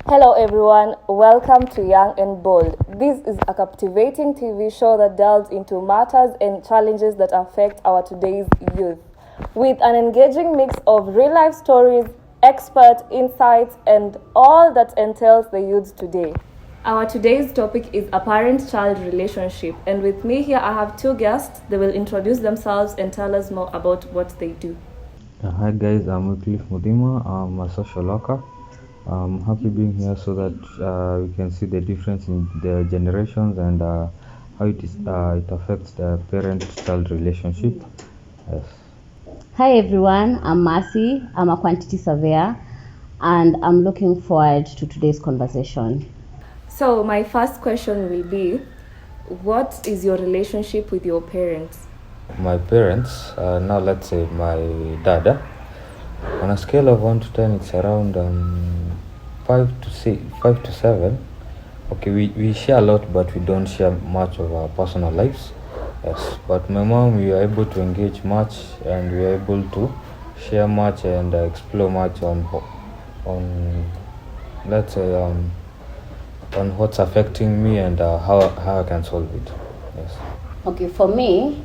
Hello everyone, welcome to Young and Bold. This is a captivating TV show that delves into matters and challenges that affect our today's youth. With an engaging mix of real-life stories, expert insights, and all that entails the youth today. Our today's topic is a parent-child relationship, and with me here I have two guests. They will introduce themselves and tell us more about what they do. Hi guys, I'm Wycliffe Mudima. I'm a social worker. I'm happy being here so that we can see the difference in the generations and how it affects the parent-child relationship. Yes. Hi everyone, I'm Mercy. I'm a quantity surveyor and I'm looking forward to today's conversation. So my first question will be, what is your relationship with your parents? My parents, now let's say my dad, on a scale of 1 to 10, it's around 5 to 7. Okay, we share a lot, but we don't share much of our personal lives. Yes, but my mom, we are able to engage much, and we are able to share much and explore much on let's say on what's affecting me and how I can solve it. Yes. Okay, for me,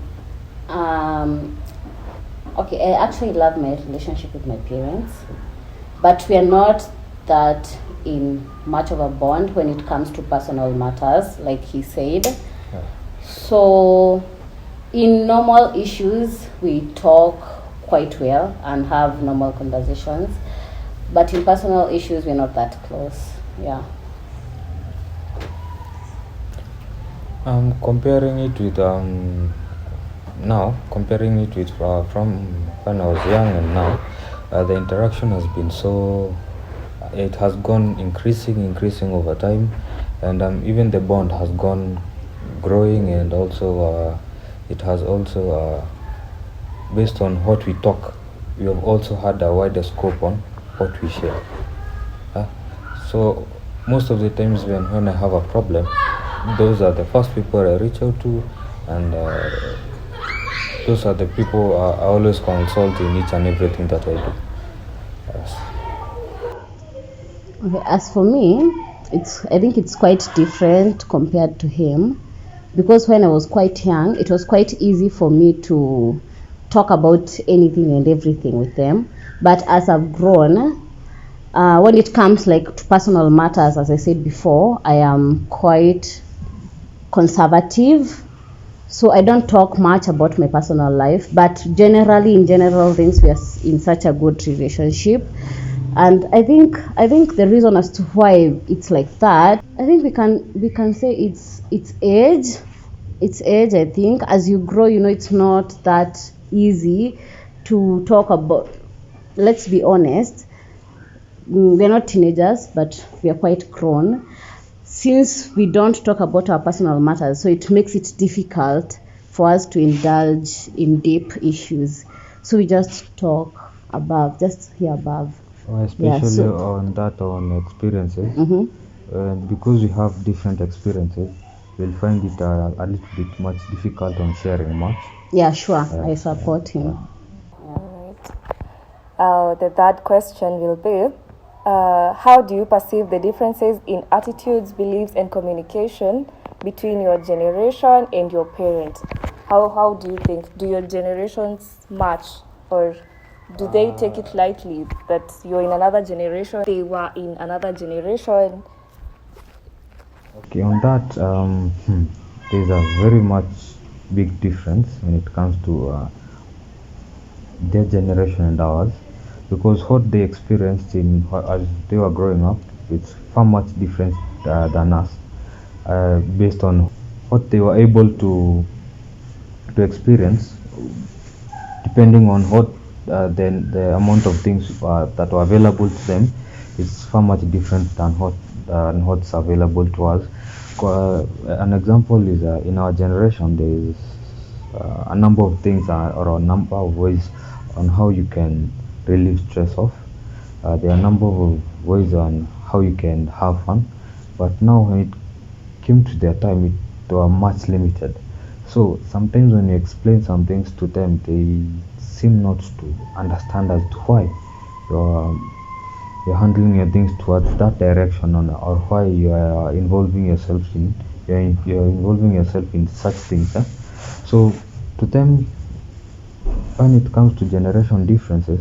I actually love my relationship with my parents, but we are not that in much of a bond when it comes to personal matters, like he said. Yeah. So, in normal issues, we talk quite well and have normal conversations, but in personal issues, we're not that close. Yeah. Comparing it with comparing it with from when I was young and now, the interaction has been it has gone increasing over time, and even the bond has gone growing, and also it has also based on what we talk, we have also had a wider scope on what we share. So most of the times when I have a problem, those are the first people I reach out to, and those are the people I always consult in each and everything that I do. Yes. Okay, as for me, I think it's quite different compared to him, because when I was quite young, it was quite easy for me to talk about anything and everything with them. But as I've grown, when it comes like to personal matters, as I said before, I am quite conservative, so I don't talk much about my personal life. But generally, in general things, we are in such a good relationship. And I think the reason as to why it's like that, I think we can say it's age. It's age. I think as you grow, it's not that easy to talk about. Let's be honest, we're not teenagers, but we are quite grown. Since we don't talk about our personal matters, so it makes it difficult for us to indulge in deep issues. So we just talk above, just here above. Especially on experiences, and because we have different experiences, we'll find it a little bit much difficult on sharing much. Yeah, sure. I support him. All right. The third question will be, how do you perceive the differences in attitudes, beliefs, and communication between your generation and your parents? How do you think? Do your generations match, or do they take it lightly that you're in another generation, they were in another generation? Okay, on that, there's a very much big difference when it comes to their generation and ours, because what they experienced as they were growing up, it's far much different than us, based on what they were able to experience, depending on what the amount of things that were available to them is far much different than what's available to us. An example is in our generation, there is a number of things or a number of ways on how you can relieve stress off. There are a number of ways on how you can have fun, but now when it came to their time, they were much limited. So sometimes when you explain some things to them, they seem not to understand as to why you're handling your things towards that direction, or why you are involving yourself in you're involving yourself in such things. So to them, when it comes to generation differences,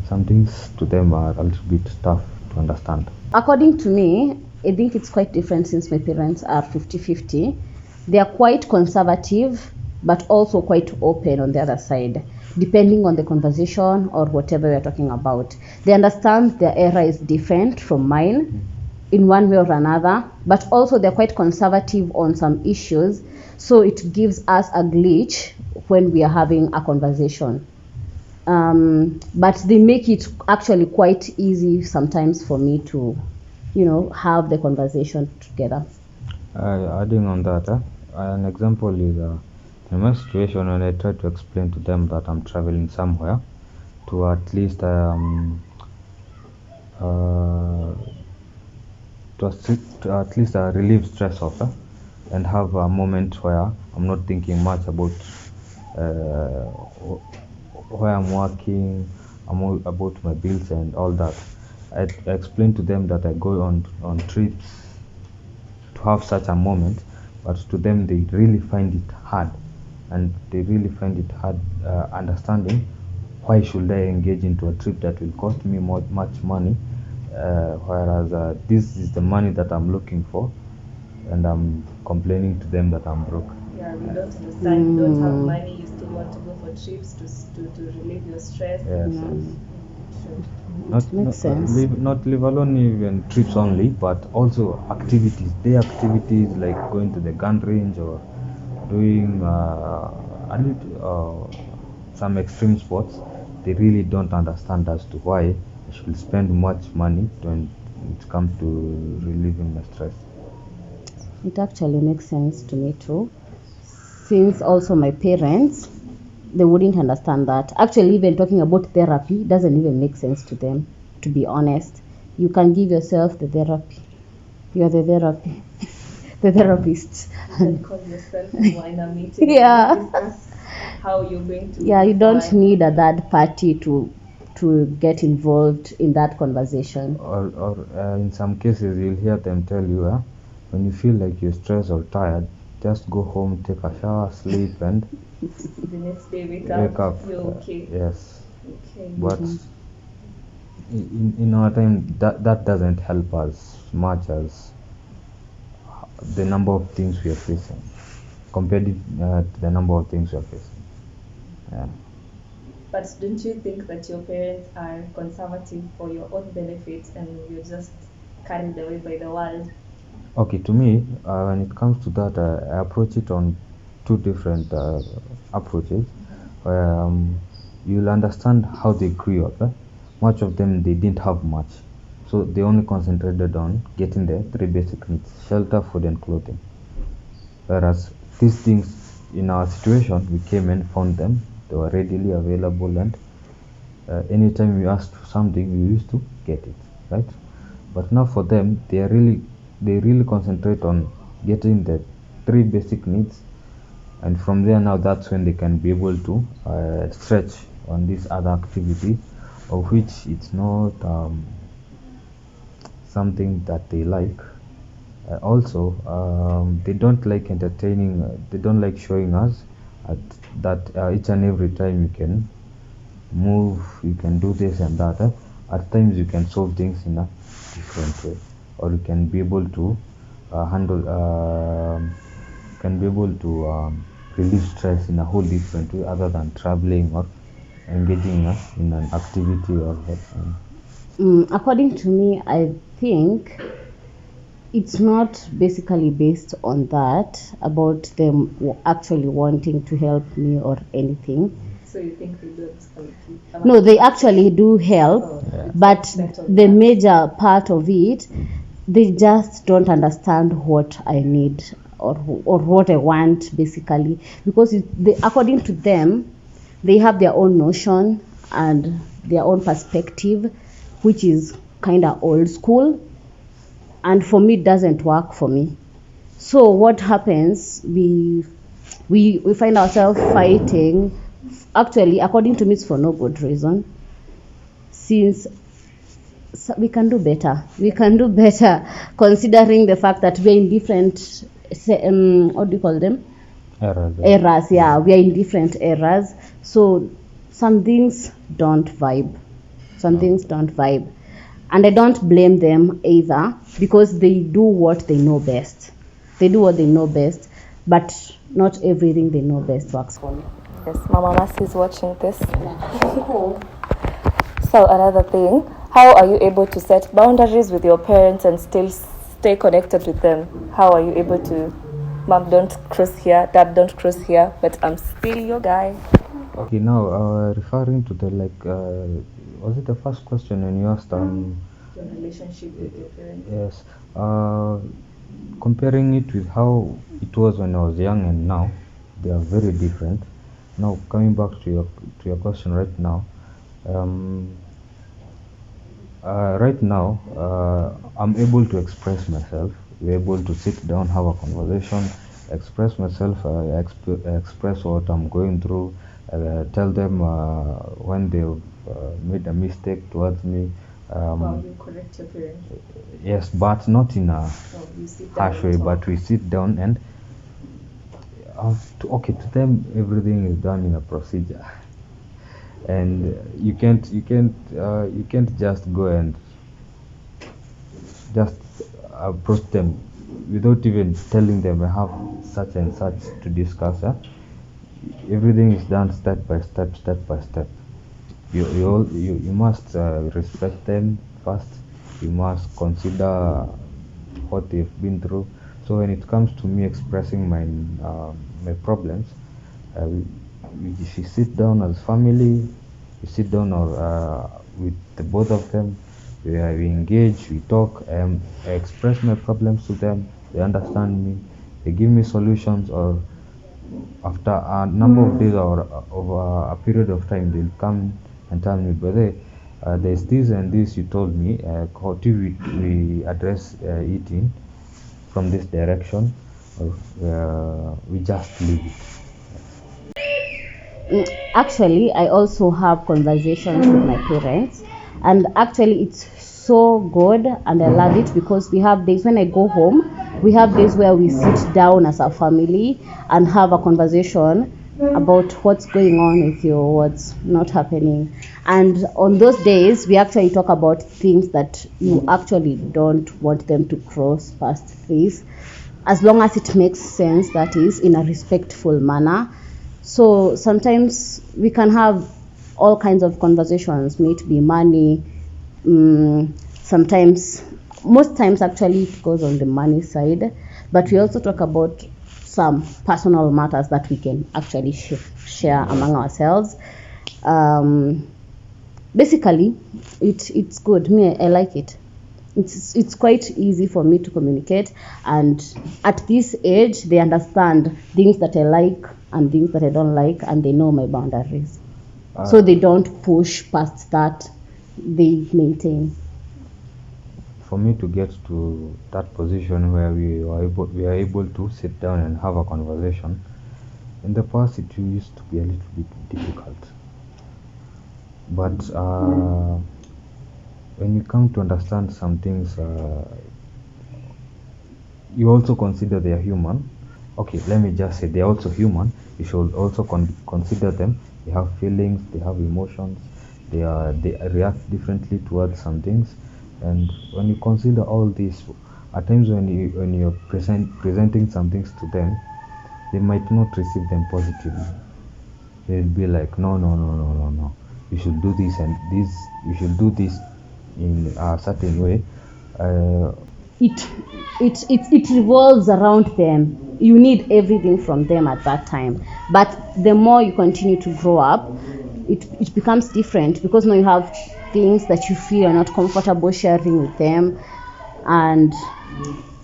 some things to them are a little bit tough to understand. According to me, I think it's quite different since my parents are 50-50. They are quite conservative, but also quite open on the other side, depending on the conversation or whatever we're talking about. They understand their era is different from mine in one way or another, but also they're quite conservative on some issues, so it gives us a glitch when we are having a conversation. But they make it actually quite easy sometimes for me to, have the conversation together. Adding on that, an example is in my situation when I try to explain to them that I'm traveling somewhere to at least relieve stress of and have a moment where I'm not thinking much about where I'm working, about my bills and all that. I explain to them that I go on trips to have such a moment, but to them they really find it hard, and they really find it hard understanding why should I engage into a trip that will cost me much money, whereas this is the money that I'm looking for, and I'm complaining to them that I'm broke. Yeah, we don't understand. You don't have money. You still want to go for trips to relieve your stress. Yes, Makes sense. not live alone even trips only, but also activities, day activities like going to the gun range or doing some extreme sports. They really don't understand as to why I should spend much money when it comes to relieving my stress. It actually makes sense to me too, since also my parents, they wouldn't understand that. Actually, even talking about therapy doesn't even make sense to them, to be honest. You can give yourself the therapy. You are the therapy. The therapist. And call yourself in a meeting. Yeah. Discuss how you're going to. Yeah, you don't need a third party to get involved in that conversation. Or in some cases, you'll hear them tell you, when you feel like you're stressed or tired, just go home, take a shower, sleep, and the next day wake up. You're okay. Yes. Okay. But in our time, that doesn't help us much as the number of things we are facing compared to the number of things we are facing. Yeah. But don't you think that your parents are conservative for your own benefits and you're just carried away by the world? Okay, to me, when it comes to that, I approach it on two different approaches. You'll understand how they grew up. Much of them, they didn't have much, so they only concentrated on getting the three basic needs: shelter, food, and clothing. Whereas these things, in our situation, we came and found them. They were readily available, and anytime we asked for something, we used to get it, right? But now for them, they really concentrate on getting the three basic needs, and from there now that's when they can be able to stretch on these other activities, of which it's not something that they like. Also, they don't like entertaining, they don't like showing us that each and every time you can move, you can do this and that. At times you can solve things in a different way, or you can be able to relieve stress in a whole different way other than traveling or engaging in an activity or what. According to me, I think it's not basically based on that, about them actually wanting to help me or anything. So you think they don't? No, they actually do help, but the major part of it, they just don't understand what I need or what I want, basically, because according to them, they have their own notion and their own perspective, which is kind of old school, and for me it doesn't work for me. So what happens, we find ourselves fighting. Actually, according to me, it's for no good reason, since So we can do better. We can do better, considering the fact that we're in different, what do you call them? Eras. Yeah, we are in different eras. So some things don't vibe. And I don't blame them either, because they do what they know best. But not everything they know best works for me. Yes, Mama Mercy is watching this. So another thing, how are you able to set boundaries with your parents and still stay connected with them? How are you able to, Mom, don't cross here, Dad, don't cross here, but I'm still your guy? Okay, now referring to the was it the first question when you asked Your relationship with your parents? Yes, comparing it with how it was when I was young and now, they are very different. Now coming back to your question right now, right now I'm able to express myself. We're able to sit down, have a conversation, express myself, express what I'm going through, tell them when they've made a mistake towards me. You correct your parents? Yes, but not in a harsh way, but we sit down and to them everything is done in a procedure. And you can't just go and just approach them without even telling them I have such and such to discuss. Everything is done step by step. You must respect them first. You must consider what they've been through. So when it comes to me expressing my problems, we sit down as family. We sit down with the both of them. We engage. We talk. I express my problems to them. They understand me. They give me solutions, or after a number of days or over a period of time, they'll come and tell me, brother, there's this and this you told me. How do we address it in from this direction, or we just leave it? Actually, I also have conversations with my parents, and actually it's so good and I love it, because we have days when I go home, we have days where we sit down as a family and have a conversation about what's going on with you, what's not happening. And on those days, we actually talk about things that you actually don't want them to cross past this, as long as it makes sense, that is, in a respectful manner. So sometimes we can have all kinds of conversations, may it be money. Sometimes, most times actually it goes on the money side, but we also talk about some personal matters that we can actually share among ourselves. Basically, it's good. I like it. It's quite easy for me to communicate, and at this age they understand things that I like and things that I don't like, and they know my boundaries, so they don't push past that. They maintain. For me to get to that position where we are able to sit down and have a conversation, in the past it used to be a little bit difficult, but when you come to understand some things, you also consider they are human. Okay, let me just say they are also human. You should also consider them. They have feelings, they have emotions, they react differently towards some things. And when you consider all this, at times when you're presenting some things to them, they might not receive them positively. They'll be like, no, you should do this and this, you should do this in a certain way. It revolves around them. You need everything from them at that time, but the more you continue to grow up, it becomes different, because now you have things that you feel are not comfortable sharing with them, and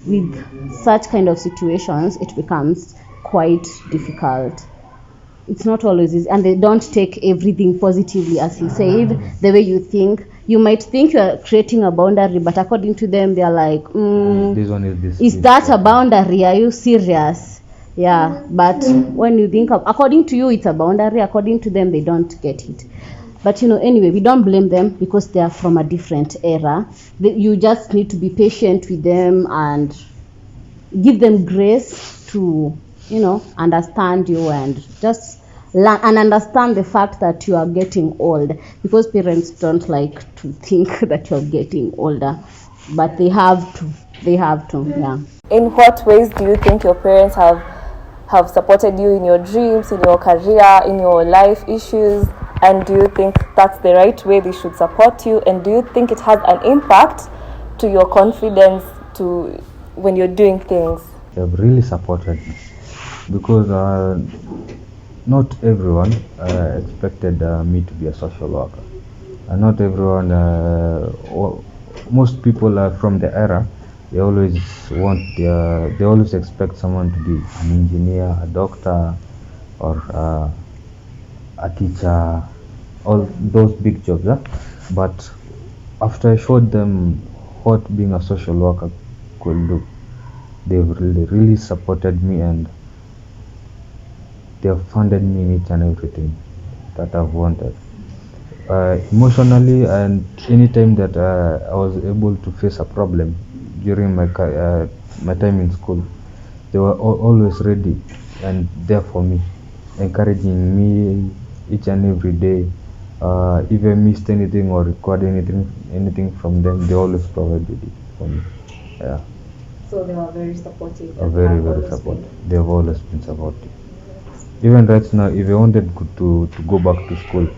with such kind of situations it becomes quite difficult. It's not always easy, and they don't take everything positively, as he said, the way you think. You might think you are creating a boundary, but according to them they are like, this one is that a boundary? Are you serious? Yeah, but when you think according to you it's a boundary, according to them they don't get it. But anyway, we don't blame them because they are from a different era. You just need to be patient with them and give them grace to understand you and just learn and understand the fact that you are getting old, because parents don't like to think that you're getting older, but they have to, yeah. In what ways do you think your parents have supported you in your dreams, in your career, in your life issues? And do you think that's the right way they should support you? And do you think it has an impact to your confidence to when you're doing things? They've really supported me because not everyone expected me to be a social worker. And not everyone, most people from the era, they always expect someone to be an engineer, a doctor, or a teacher, all those big jobs. But after I showed them what being a social worker could do, they really supported me, and they have funded me in each and everything that I've wanted. Emotionally, and anytime that I was able to face a problem during my time in school, they were always ready and there for me, encouraging me each and every day. If I missed anything or required anything from them, they always provided it for me. Yeah. So they were very supportive. Very, very supportive. They have always been supportive. Even right now, if I wanted to go back to school,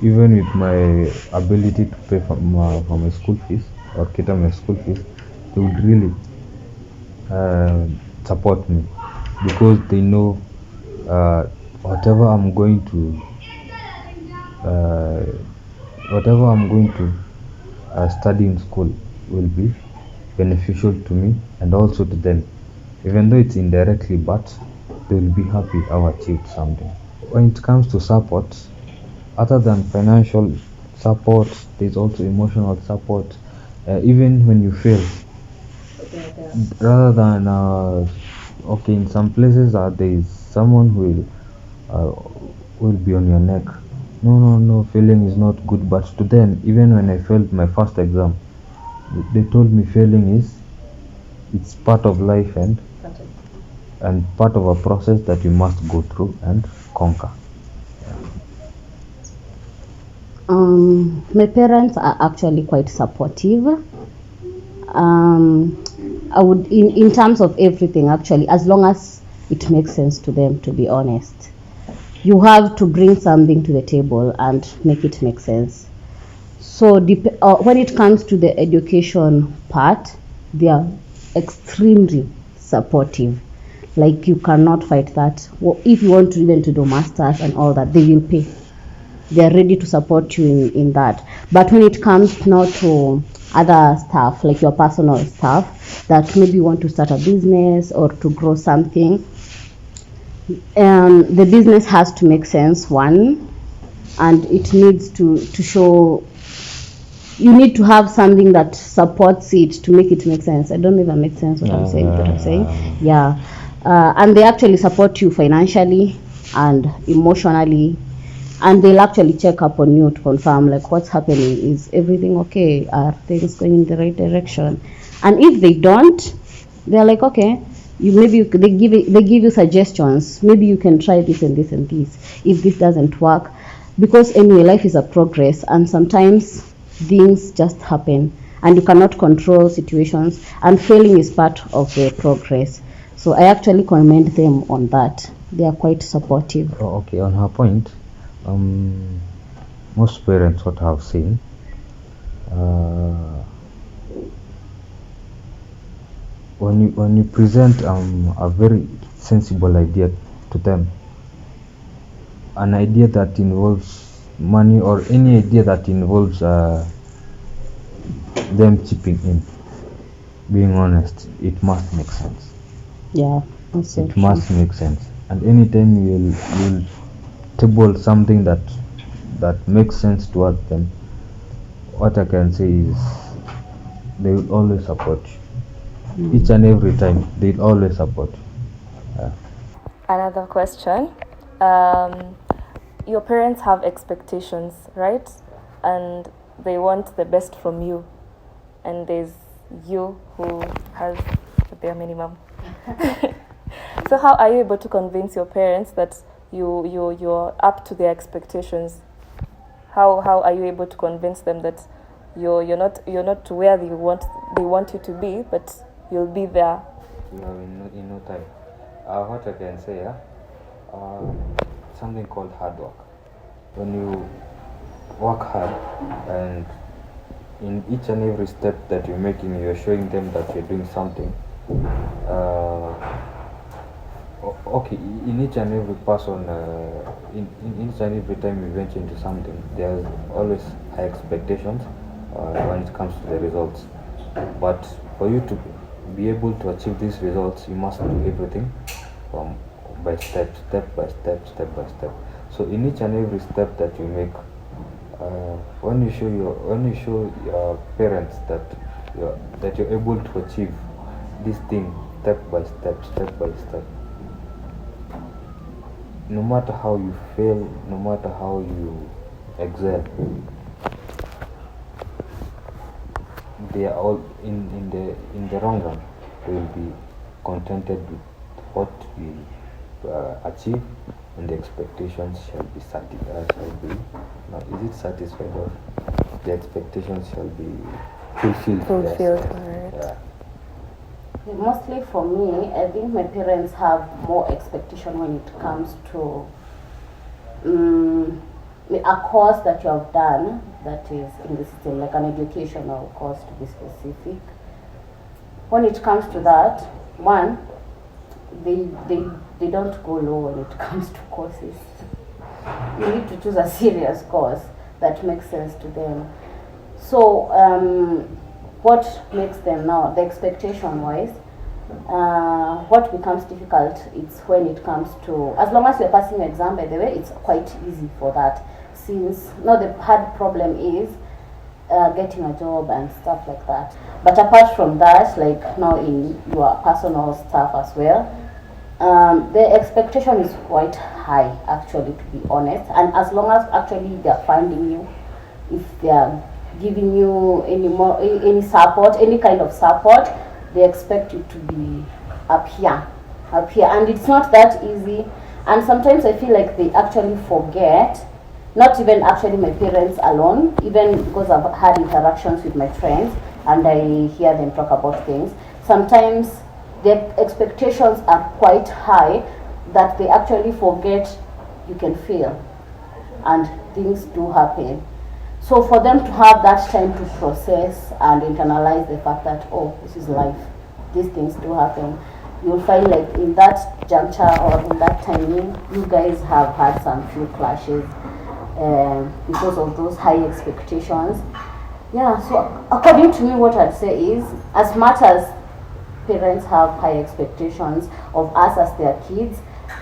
even with my ability to pay for my school fees or cater my school fees, they would really support me, because they know whatever I'm going to study in school will be beneficial to me and also to them, even though it's indirectly, but they will be happy I've achieved something. When it comes to support, other than financial support, there's also emotional support. Even when you fail, rather than in some places there is someone who will be on your neck. No, failing is not good. But to them, even when I failed my first exam, they told me failing it's part of life and part of a process that you must go through and conquer. My parents are actually quite supportive. I would, in terms of everything, actually, as long as it makes sense to them, to be honest. You have to bring something to the table and make it make sense. So when it comes to the education part, they are extremely supportive. Like, you cannot fight that. If you want to do masters and all that, they will pay. They are ready to support you in that. But when it comes now to other stuff, like your personal stuff, that maybe you want to start a business or to grow something, the business has to make sense, one, and it needs to show. You need to have something that supports it to make it make sense. I don't know if that makes sense what I'm saying. Yeah. And they actually support you financially and emotionally, and they'll actually check up on you to confirm, like, what's happening, is everything okay, are things going in the right direction? And if they don't, they're like, okay, they give you suggestions, maybe you can try this and this and this if this doesn't work, because anyway, life is a progress, and sometimes things just happen and you cannot control situations, and failing is part of the progress. So I actually commend them on that. They are quite supportive. Okay, on her point, most parents, what I have seen, when you present a very sensible idea to them, an idea that involves money, or any idea that involves them chipping in, being honest, it must make sense. Yeah, it must make sense. And anytime you'll table something that makes sense towards them, what I can say is they will always support you. Each and every time they'll always support you. Another question. your parents have expectations, right? And they want the best from you. And there's you who has the bare minimum. So how are you able to convince your parents that you're up to their expectations? How are you able to convince them that you're not where they want you to be, but you'll be there? In no time. What I can say, something called hard work. When you work hard and in each and every step that you're making, you're showing them that you're doing something. Okay, in each and every person, in each and every time you venture into something, there's always high expectations when it comes to the results. But for you to be able to achieve these results, you must do everything by step by step. So in each and every step that you make, when you show your parents that you're able to achieve this thing step by step, no matter how you fail, no matter how you excel, they are all in the long run. They will be contented with what we achieve, and the expectations shall be satisfied. Is it satisfied, or the expectations shall be fulfilled? Fulfilled, Yes. alright. Yeah. Mostly for me, I think my parents have more expectation when it comes to a course that you have done that is in the system, like an educational course to be specific. When it comes to that, one, they don't go low when it comes to courses. You need to choose a serious course that makes sense to them. So what makes them now, the expectation wise, what becomes difficult is when it comes to, as long as you're passing your exam, by the way, it's quite easy for that, since now the hard problem is getting a job and stuff like that. But apart from that, like now in your personal stuff as well, the expectation is quite high, actually, to be honest. And as long as actually they're funding you, if they're giving you any support, any kind of support, they expect you to be up here, and it's not that easy. And sometimes I feel like they actually forget, not even actually my parents alone, even because I've had interactions with my friends and I hear them talk about things. Sometimes their expectations are quite high that they actually forget you can fail and things do happen. So for them to have that time to process and internalize the fact that, oh, this is life, these things do happen, you'll find like in that juncture or in that timing, you guys have had some few clashes because of those high expectations. Yeah, so according to me, what I'd say is, as much as parents have high expectations of us as their kids,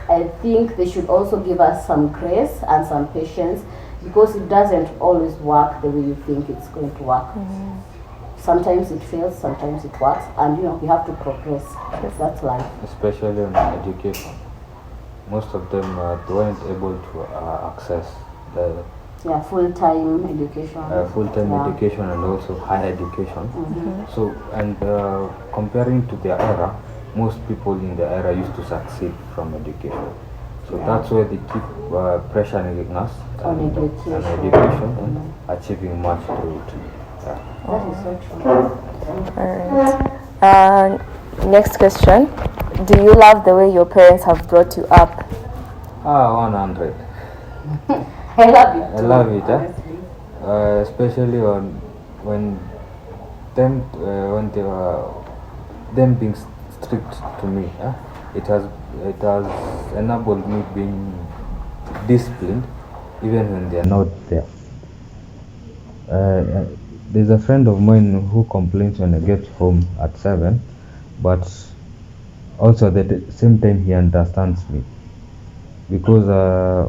I think they should also give us some grace and some patience, because it doesn't always work the way you think it's going to work. Sometimes it fails, sometimes it works, and you have to progress. That's life. Especially on education, most of them they weren't able to access the full-time education. Education and also higher education. So, and comparing to their era, most people in the era used to succeed from education. So that's why they keep pressuring us On education and achieving much through it. That is so true. Alright. Next question. Do you love the way your parents have brought you up? 100. I love it. I love it, especially when they were them being strict to me. It has enabled me being disciplined even when they are not there. There's a friend of mine who complains when I get home at 7, but also at the same time he understands me, because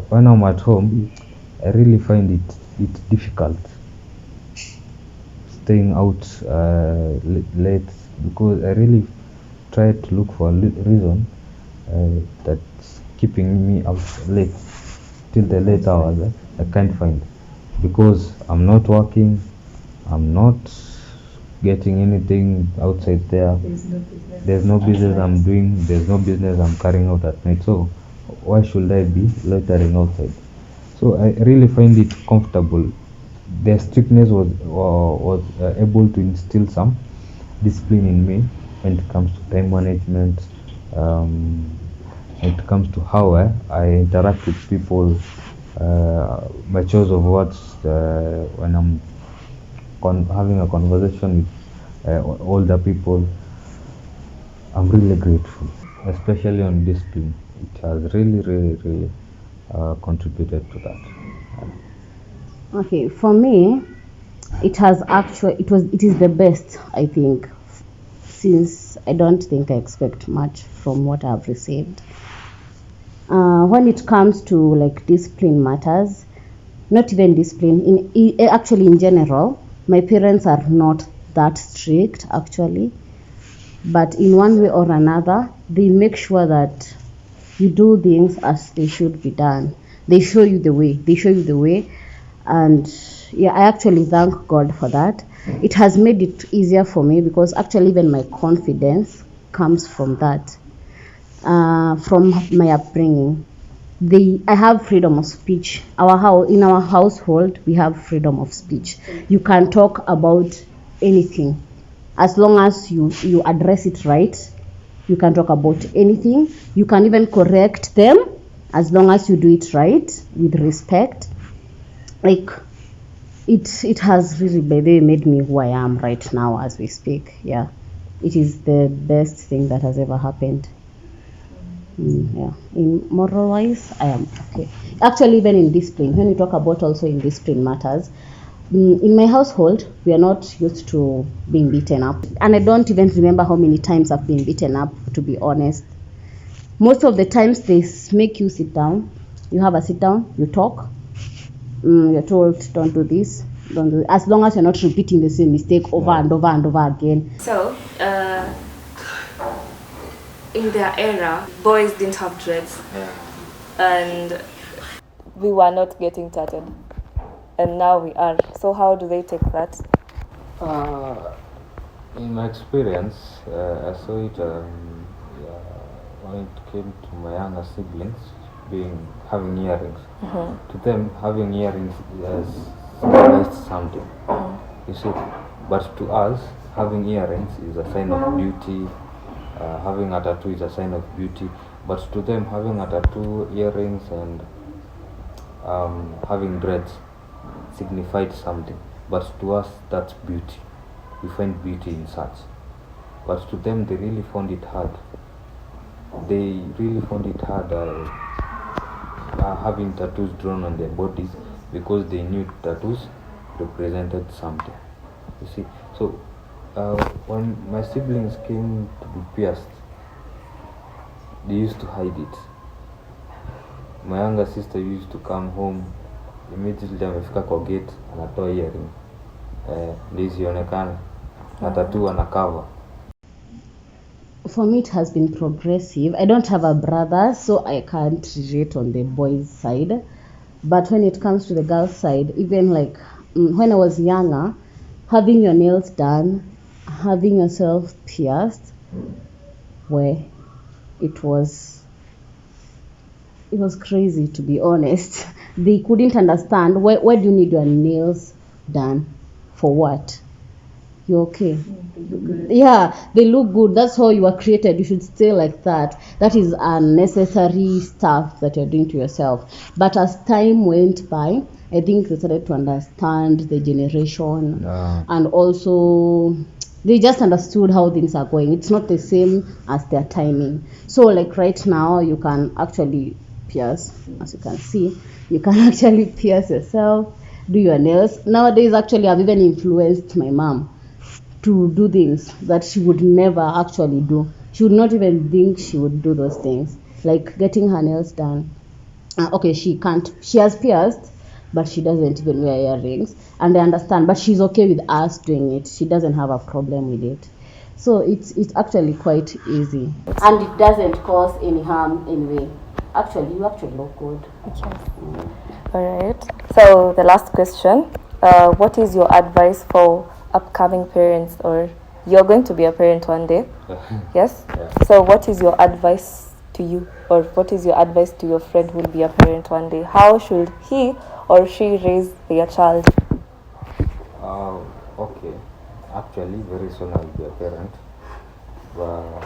when I'm at home I really find it difficult staying out late, because I really try to look for a reason that's keeping me out late. till the late hours, I can't find, because I'm not working, I'm not getting anything outside there. There's no business I'm doing, there's no business I'm carrying out at night. So why should I be loitering outside? So I really find it comfortable. Their strictness was able to instill some discipline in me when it comes to time management, when it comes to how I interact with people, my choice of words when I'm having a conversation with older people. I'm really grateful, especially on discipline. It has really contributed to that. Okay, for me, it is the best, I think, since I don't think I expect much from what I've received. When it comes to like discipline matters, not even discipline, actually in general, my parents are not that strict actually, but in one way or another, they make sure that you do things as they should be done. They show you the way, and yeah, I actually thank God for that. It has made it easier for me, because actually even my confidence comes from that, from my upbringing. I have freedom of speech. In our household, we have freedom of speech. You can talk about anything as long as you address it right. You can talk about anything. You can even correct them as long as you do it right with respect. Like it has really made me who I am right now as we speak. Yeah, it is the best thing that has ever happened. Yeah, in moral wise, I am okay. Actually, even in discipline, when we talk about also in discipline matters, in my household, we are not used to being beaten up, and I don't even remember how many times I've been beaten up, to be honest. Most of the times they make you sit down. You have a sit down, you talk. You're told don't do this, don't do it, as long as you're not repeating the same mistake over and over and over again. So, in their era, boys didn't have dreads, and we were not getting tatted, and now we are. So how do they take that? In my experience, I saw it when it came to my younger siblings having earrings. To them, having earrings symbolized something. You see, but to us, having earrings is a sign of beauty. Having a tattoo is a sign of beauty, but to them, having a tattoo, earrings, and having dreads signified something. But to us, that's beauty. We find beauty in such. But to them, they really found it hard. They really found it hard having tattoos drawn on their bodies, because they knew tattoos represented something. You see, so when my siblings came to be pierced, they used to hide it. My younger sister used to come home immediately, amefika kwa gate, anatoa earring ndio isionekane na tattoo ana cover. For me, it has been progressive. I don't have a brother, so I can't relate on the boys' side. But when it comes to the girls' side, even like when I was younger, having your nails done, having yourself pierced, where it was crazy, to be honest. They couldn't understand why do you need your nails done, for what? You're okay. Yeah, they look good. That's how you were created. You should stay like that. That is unnecessary stuff that you're doing to yourself. But as time went by, I think they started to understand the generation, and also they just understood how things are going. It's not the same as their timing. So like right now, you can actually pierce, as you can see. You can actually pierce yourself, do your nails. Nowadays, actually, I've even influenced my mom to do things that she would never actually do. She would not even think she would do those things, like getting her nails done. Okay, she can't. She has pierced, but she doesn't even wear earrings, and I understand. But she's okay with us doing it. She doesn't have a problem with it. So it's actually quite easy, and it doesn't cause any harm anyway. Actually, you actually look good. Okay. All right. So the last question: what is your advice for upcoming parents, or you're going to be a parent one day? Yes. Yeah. So what is your advice to you, or what is your advice to your friend who will be a parent one day? How should he or she raise their child? Okay. Actually, very soon I'll be a parent. But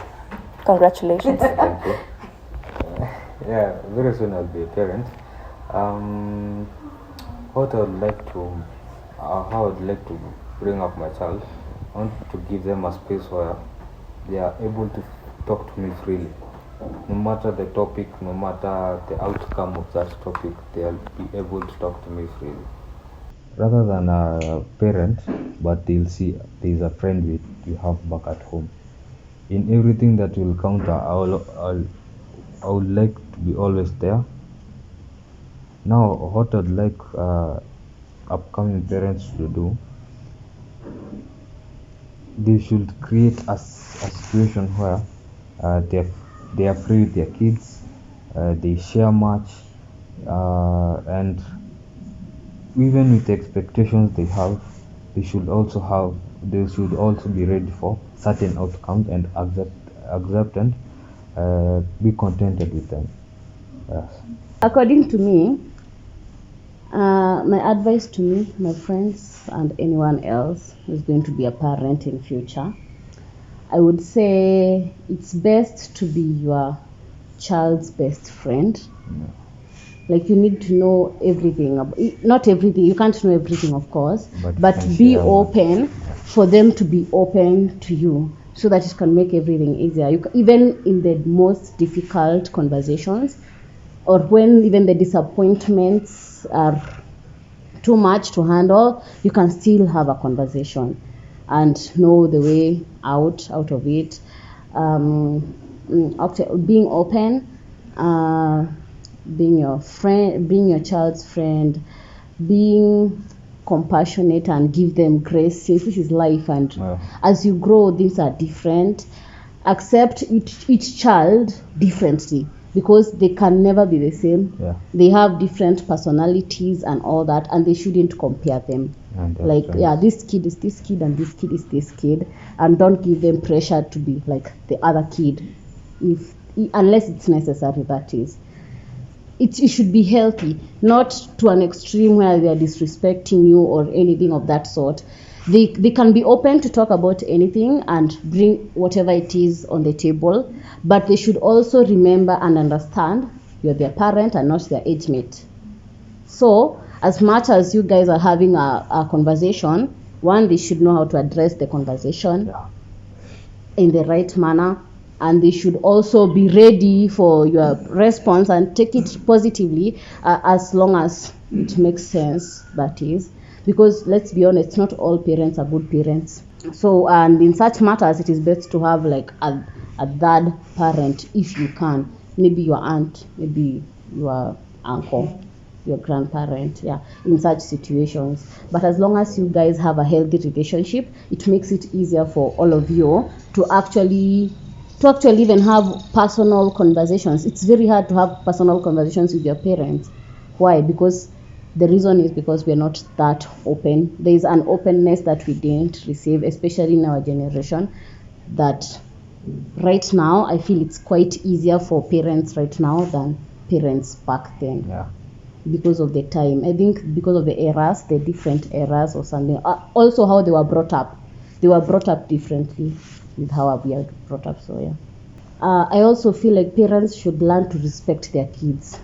Congratulations. thank you. Yeah, very soon I'll be a parent. What I would like to, how I would like to bring up my child, I want to give them a space where they are able to talk to me freely. No matter the topic, no matter the outcome of that topic, they'll be able to talk to me freely. Rather than a parent, but they'll see there's a friend you have back at home. In everything that will counter, I would like to be always there. Now, what I'd like upcoming parents to do, they should create a situation where they are free with their kids, they share much, and even with the expectations they have, they should also be ready for certain outcomes and accept and be contented with them. Yes. According to me, my advice to me, my friends, and anyone else who's going to be a parent in future, I would say it's best to be your child's best friend. Yeah. Like, you need to know everything. Not everything, you can't know everything, of course, But but you can be share open for them to be open to you, so that it can make everything easier. Even in the most difficult conversations, or when even the disappointments are too much to handle, you can still have a conversation and know the way out of it. Being open, being your friend, being your child's friend, being compassionate and give them grace, since this is life, and Yeah. as you grow, things are different. Accept each child differently, because they can never be the same. Yeah. They have different personalities and all that, and they shouldn't compare them. And that's Like, right. yeah, this kid is this kid and this kid is this kid, and don't give them pressure to be like the other kid, unless it's necessary, that is. It should be healthy, not to an extreme where they are disrespecting you or anything of that sort. They can be open to talk about anything and bring whatever it is on the table, but they should also remember and understand you're their parent and not their age mate. So as much as you guys are having a conversation, one, they should know how to address the conversation Yeah. in the right manner, and they should also be ready for your response and take it positively, as long as it makes sense, that is. Because let's be honest, not all parents are good parents. So, and in such matters, it is best to have like a third parent if you can. Maybe your aunt, maybe your uncle, your grandparent, yeah, in such situations. But as long as you guys have a healthy relationship, it makes it easier for all of you to actually even have personal conversations. It's very hard to have personal conversations with your parents. Why? Because the reason is because we're not that open. There is an openness that we didn't receive, especially in our generation, that right now I feel it's quite easier for parents right now than parents back then. Yeah. Because of the time, I think, because of the eras, the different eras or something. Also how they were brought up differently with how we are brought up. So yeah, I also feel like parents should learn to respect their kids,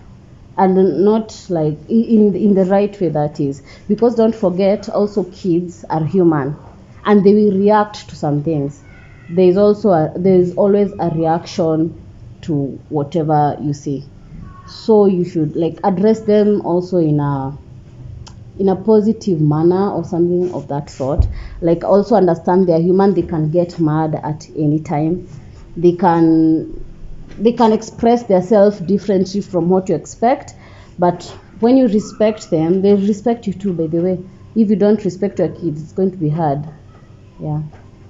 and not like in the right way, that is. Because don't forget, also kids are human and they will react to some things. There's always a reaction to whatever you say. So you should like address them also in a positive manner or something of that sort. Like, also understand they're human, they can get mad at any time. They can express themselves differently from what you expect, but when you respect them, they respect you too, by the way. If you don't respect your kids, it's going to be hard. Yeah.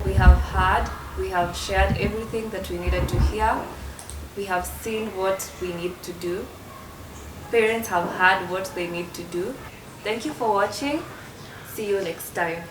We have shared everything that we needed to hear. We have seen what we need to do. Parents have heard what they need to do. Thank you for watching. See you next time.